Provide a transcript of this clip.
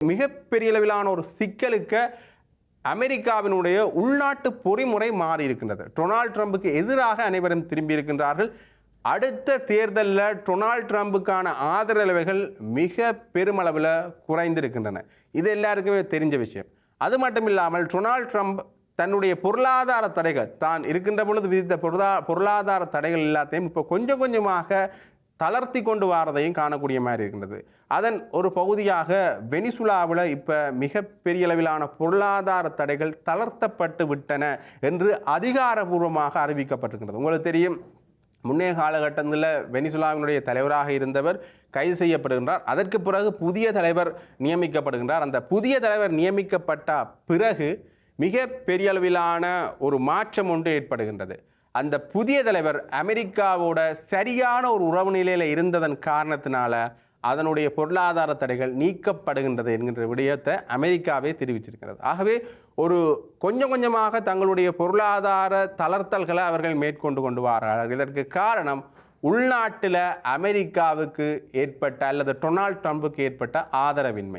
மிகப்பெரிய அளவிலான ஒரு சிக்கலுக்கு அமெரிக்காவினுடைய உள்நாட்டு பொறிமுறை மாறி இருக்கின்றது. டொனால்ட் ட்ரம்புக்கு எதிராக அனைவரும் திரும்பி இருக்கின்றார்கள். அடுத்த தேர்தலில் டொனால்ட் ட்ரம்புக்கான ஆதரவுகள் மிக பெருமளவில் குறைந்திருக்கின்றன. இது எல்லாருக்குமே தெரிஞ்ச விஷயம். அது மட்டும் இல்லாமல் டொனால்ட் ட்ரம்ப் தன்னுடைய பொருளாதார தடைகள் தான் இருக்கின்ற பொழுது விதித்த பொருளாதார தடைகள் எல்லாத்தையும் இப்போ கொஞ்சம் கொஞ்சமாக தளர்த்தி கொண்டு வரதையும் காணக்கூடிய மாதிரி இருக்கின்றது. அதன் ஒரு பகுதியாக வெனிசுலாவில் இப்போ மிகப்பெரிய அளவிலான பொருளாதார தடைகள் தளர்த்தப்பட்டு விட்டன என்று அதிகாரபூர்வமாக அறிவிக்கப்பட்டிருக்கின்றது. உங்களுக்கு தெரியும், முன்னைய காலகட்டத்தில் வெனிசுலாவினுடைய தலைவராக இருந்தவர் கைது செய்யப்படுகின்றார். அதற்கு பிறகு புதிய தலைவர் நியமிக்கப்படுகின்றார். அந்த புதிய தலைவர் நியமிக்கப்பட்ட பிறகு மிக பெரிய அளவிலான ஒரு மாற்றம் ஒன்று ஏற்படுகின்றது. அந்த புதிய தலைவர் அமெரிக்காவோட சரியான ஒரு உறவு நிலையில் இருந்ததன் காரணத்தினால அதனுடைய பொருளாதார தடைகள் நீக்கப்படுகின்றது என்கின்ற விடயத்தை அமெரிக்காவே தெரிவிச்சிருக்கிறது. ஆகவே ஒரு கொஞ்சம் கொஞ்சமாக தங்களுடைய பொருளாதார தளர்த்தல்களை அவர்கள் மேற்கொண்டு கொண்டு வரார்கள். இதற்கு காரணம் உள்நாட்டில் அமெரிக்காவுக்கு ஏற்பட்ட அல்லது டொனால்ட் ட்ரம்புக்கு ஏற்பட்ட ஆதரவின்மை.